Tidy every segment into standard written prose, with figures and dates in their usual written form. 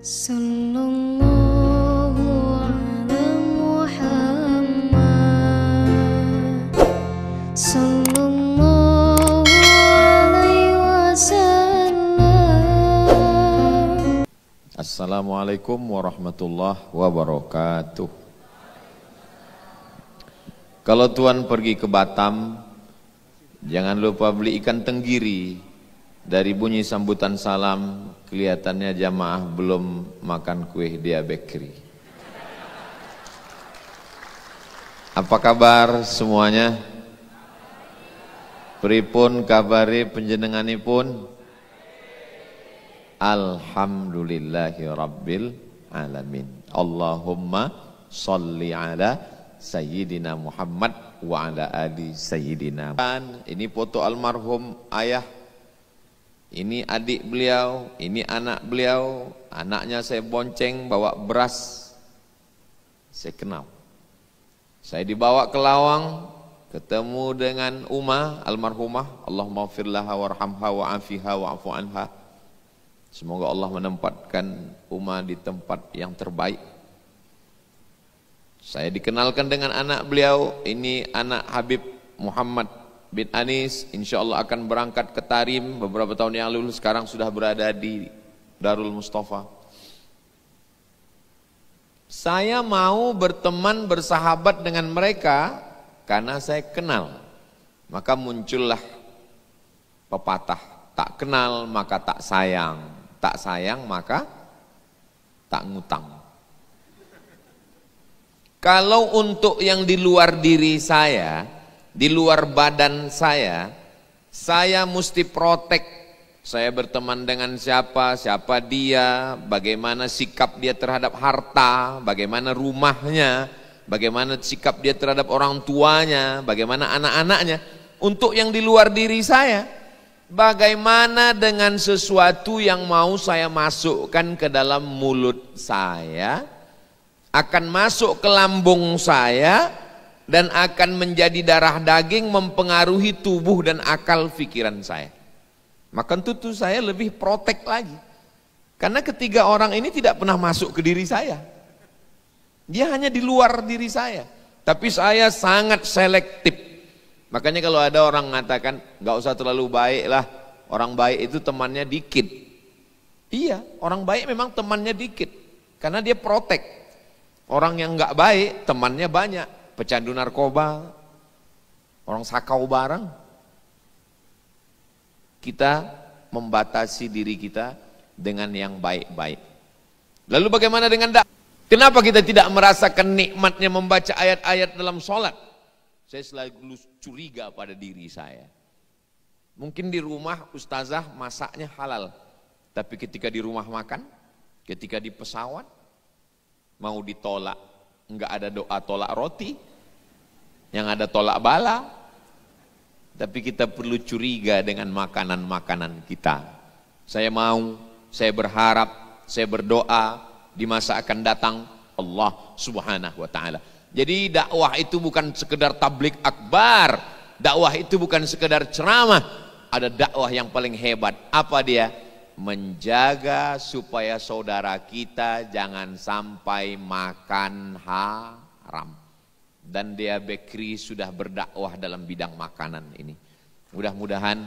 Sallallahu ala Muhammad Sallallahu alaihi wasallam. Assalamualaikum warahmatullahi wabarakatuh. Kalau Tuan pergi ke Batam, jangan lupa beli ikan tenggiri. Dari bunyi sambutan salam, kelihatannya jamaah belum makan kue dia bakery. Apa kabar semuanya? Pripun kabari panjenenganipun? Alhamdulillahi rabbil alamin. Allahumma sholli ala Sayyidina Muhammad wa ala ali Sayyidina. Ini foto almarhum ayah. Ini adik beliau, ini anak beliau, anaknya saya bonceng bawa beras, saya kenal. Saya dibawa ke Lawang, ketemu dengan almarhumah, Allahumma firlaha warhamha wa'afiha wa'afu anha. Semoga Allah menempatkan di tempat yang terbaik. Saya dikenalkan dengan anak beliau, ini anak Habib Muhammad bin Anis, insya Allah akan berangkat ke Tarim beberapa tahun yang lalu, sekarang sudah berada di Darul Mustafa. Saya mau berteman, bersahabat dengan mereka karena saya kenal. Maka muncullah pepatah, tak kenal maka tak sayang, tak sayang maka tak ngutang. Kalau untuk yang di luar diri saya, di luar badan saya mesti protek. Saya berteman dengan siapa dia, bagaimana sikap dia terhadap harta, bagaimana rumahnya, bagaimana sikap dia terhadap orang tuanya, bagaimana anak-anaknya. Untuk yang di luar diri saya, bagaimana dengan sesuatu yang mau saya masukkan ke dalam mulut saya, akan masuk ke lambung saya, dan akan menjadi darah daging, mempengaruhi tubuh dan akal pikiran saya. Maka tentu saya lebih protek lagi. Karena ketiga orang ini tidak pernah masuk ke diri saya. Dia hanya di luar diri saya. Tapi saya sangat selektif. Makanya kalau ada orang mengatakan, gak usah terlalu baik lah, orang baik itu temannya dikit. Iya, orang baik memang temannya dikit. Karena dia protek. Orang yang gak baik, temannya banyak. Pecandu narkoba, orang sakau barang. Kita membatasi diri kita dengan yang baik-baik. Lalu bagaimana dengan kenapa kita tidak merasakan nikmatnya membaca ayat-ayat dalam sholat? Saya selalu curiga pada diri saya. Mungkin di rumah ustazah masaknya halal, tapi ketika di rumah makan, ketika di pesawat, mau ditolak, enggak ada doa tolak roti, yang ada tolak bala. Tapi kita perlu curiga dengan makanan-makanan kita. Saya berharap, saya berdoa di masa akan datang Allah Subhanahu wa taala. Jadi dakwah itu bukan sekedar tablik akbar, dakwah itu bukan sekedar ceramah. Ada dakwah yang paling hebat. Apa dia? Menjaga supaya saudara kita jangan sampai makan haram. Dan dia bakery sudah berdakwah dalam bidang makanan ini. Mudah-mudahan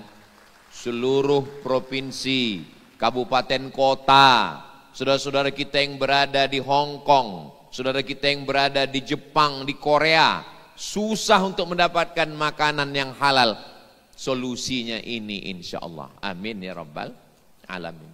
seluruh provinsi, kabupaten kota, saudara-saudara kita yang berada di Hong Kong, saudara kita yang berada di Jepang, di Korea, susah untuk mendapatkan makanan yang halal. Solusinya ini insya Allah. Amin ya rabbal alamin.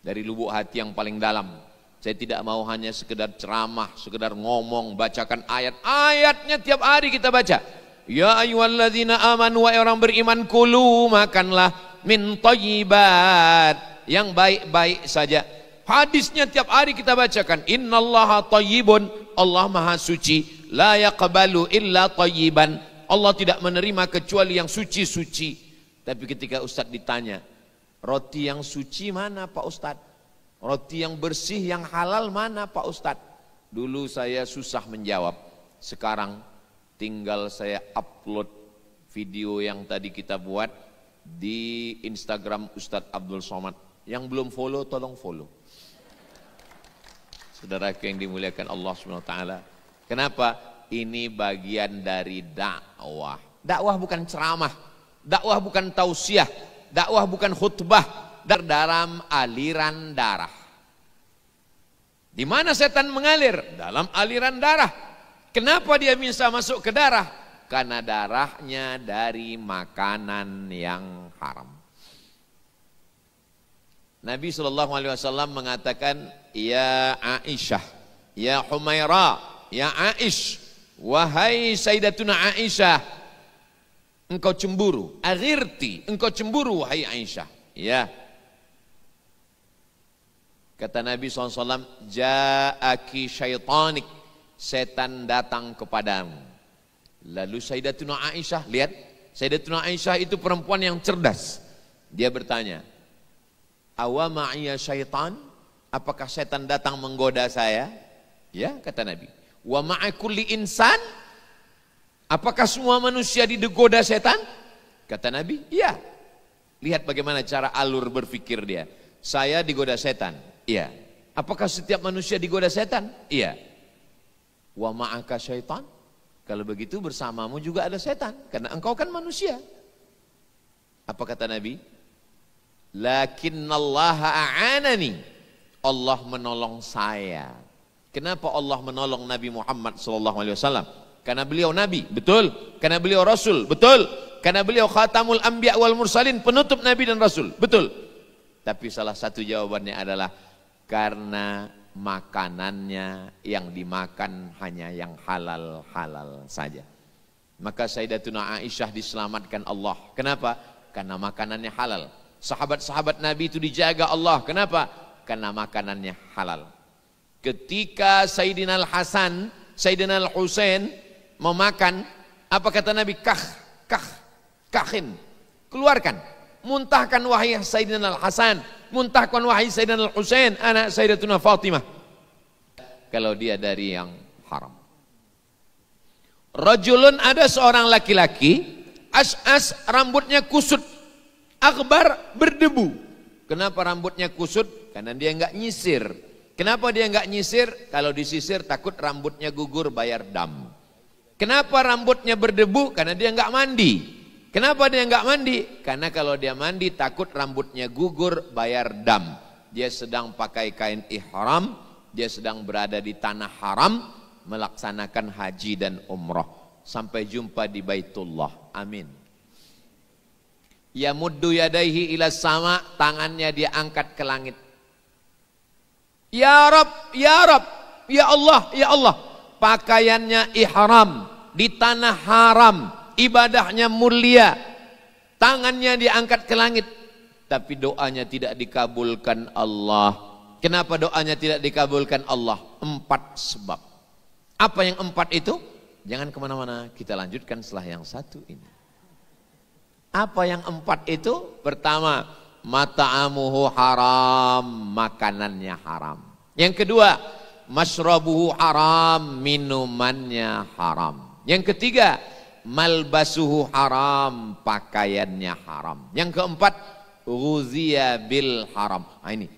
Dari lubuk hati yang paling dalam, saya tidak mau hanya sekedar ceramah, sekedar ngomong, bacakan ayat-ayatnya tiap hari kita baca. Ya ayyuhalladzina amanu, wa orang beriman, kulu makanlah min thayyibat, yang baik-baik saja. Hadisnya tiap hari kita bacakan. Innallaha thayyibun, Allah maha suci, la yaqbalu illa thayyiban, Allah tidak menerima kecuali yang suci-suci. Tapi ketika Ustadz ditanya, roti yang suci mana Pak Ustadz? Roti yang bersih, yang halal mana Pak Ustadz? Dulu saya susah menjawab. Sekarang tinggal saya upload video yang tadi kita buat di Instagram Ustadz Abdul Somad. Yang belum follow tolong follow. Saudaraku yang dimuliakan Allah Subhanahu wa taala. Kenapa? Ini bagian dari dakwah. Dakwah bukan ceramah, dakwah bukan tausiah, dakwah bukan khutbah, dalam aliran darah. Di mana setan mengalir? Dalam aliran darah. Kenapa dia bisa masuk ke darah? Karena darahnya dari makanan yang haram. Nabi SAW mengatakan, ya Aisyah, ya Humaira, ya Aish, wahai Sayyidatuna Aisyah, engkau cemburu, aghirti, engkau cemburu wahai Aisyah. Ya. Kata Nabi SAW, ja'aki syaitanik, setan datang kepadamu. Lalu Sayyidatuna Aisyah, lihat, Sayyidatuna Aisyah itu perempuan yang cerdas. Dia bertanya, awa ma'iyya syaitan, apakah setan datang menggoda saya? Ya, kata Nabi. Wa ma'a kulli insan, apakah semua manusia digoda setan? Kata Nabi, iya. Lihat bagaimana cara alur berpikir dia. Saya digoda setan, iya. Apakah setiap manusia digoda setan? Iya. Wa ma'aka syaitan, kalau begitu bersamamu juga ada setan, karena engkau kan manusia. Apa kata Nabi? Lakinnallaha a'anani, Allah menolong saya. Kenapa Allah menolong Nabi Muhammad SAW? Karena beliau Nabi, betul. Karena beliau Rasul, betul. Karena beliau khatamul anbiya wal mursalin, penutup Nabi dan Rasul, betul. Tapi salah satu jawabannya adalah karena makanannya yang dimakan hanya yang halal-halal saja. Maka Sayyidatuna Aisyah diselamatkan Allah. Kenapa? Karena makanannya halal. Sahabat-sahabat Nabi itu dijaga Allah. Kenapa? Karena makanannya halal. Ketika Sayyidina Al-Hasan, Sayyidina Al-Husain memakan, apa kata Nabi? Kahin. Keluarkan. Muntahkan wahai Sayyidina Al-Hasan. Muntahkan wahai Sayyidina Al-Husain, anak Sayyidatuna Fatimah. Kalau dia dari yang haram. Rajulun, ada seorang laki-laki, as'as, rambutnya kusut. Akbar, berdebu. Kenapa rambutnya kusut? Karena dia enggak nyisir. Kenapa dia enggak nyisir? Kalau disisir takut rambutnya gugur, bayar dam. Kenapa rambutnya berdebu? Karena dia enggak mandi. Kenapa dia enggak mandi? Karena kalau dia mandi takut rambutnya gugur, bayar dam. Dia sedang pakai kain ihram, dia sedang berada di tanah haram, melaksanakan haji dan umrah. Sampai jumpa di Baitullah. Amin. Ya muddu yadaihi ila sama, tangannya dia angkat ke langit. Ya Rab, ya Rab, ya Allah, ya Allah. Pakaiannya ihram, di tanah haram, ibadahnya mulia. Tangannya diangkat ke langit, tapi doanya tidak dikabulkan Allah. Kenapa doanya tidak dikabulkan Allah? 4 sebab. Apa yang 4 itu? Jangan kemana-mana, kita lanjutkan setelah yang satu ini. Apa yang 4 itu? Pertama, mata'amuhu haram, makanannya haram. Yang kedua, masyrabuhu haram, minumannya haram. Yang ketiga, malbasuhu haram, pakaiannya haram. Yang keempat, ghuziya bil haram. Nah ini,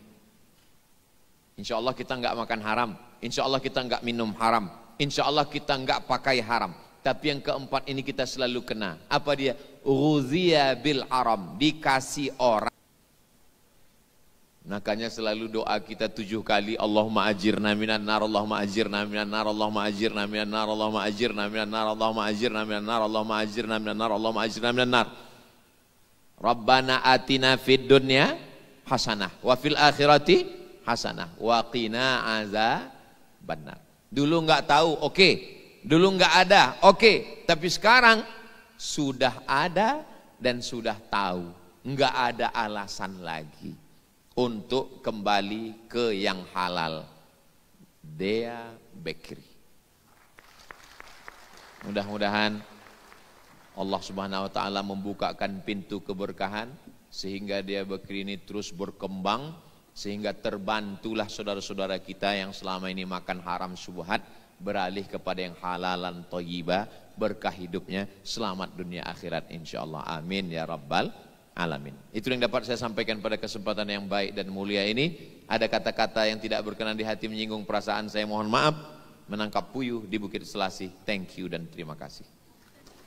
insya Allah kita enggak makan haram, insya Allah kita enggak minum haram, insya Allah kita enggak pakai haram. Tapi yang keempat ini kita selalu kena. Apa dia? Ghuziya bil haram, dikasih orang. Makanya selalu doa kita 7 kali, Allahumma ajirna minan nar, Allahumma ajirna minan nar, Allahumma ajirna minan nar, Allahumma ajirna minan nar, Allahumma ajirna minan nar, Allahumma ajirna minan nar, Allahumma ajirna minan nar. Rabbana atina fid dunya hasanah wa fil akhirati hasanah wa qina azabannar. Dulu enggak tahu, oke. Dulu enggak ada, oke. Tapi sekarang sudah ada dan sudah tahu. Enggak ada alasan lagi untuk kembali ke yang halal. Dea Bakery. Mudah-mudahan Allah Subhanahu wa taala membukakan pintu keberkahan sehingga Dea Bakery ini terus berkembang, sehingga terbantulah saudara-saudara kita yang selama ini makan haram syubhat beralih kepada yang halalan thayyibah, berkah hidupnya, selamat dunia akhirat insyaallah. Amin ya rabbal alamin. Itu yang dapat saya sampaikan pada kesempatan yang baik dan mulia ini. ada kata-kata yang tidak berkenan di hati menyinggung perasaan saya, mohon maaf. Menangkap puyuh di Bukit Selasih, thank you dan terima kasih.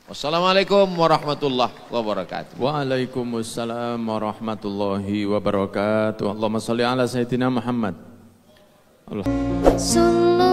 Wassalamualaikum warahmatullahi wabarakatuh. Waalaikumsalam warahmatullahi wabarakatuh. Allahumma sholli ala sayyidina Muhammad. Allah. Sallallahu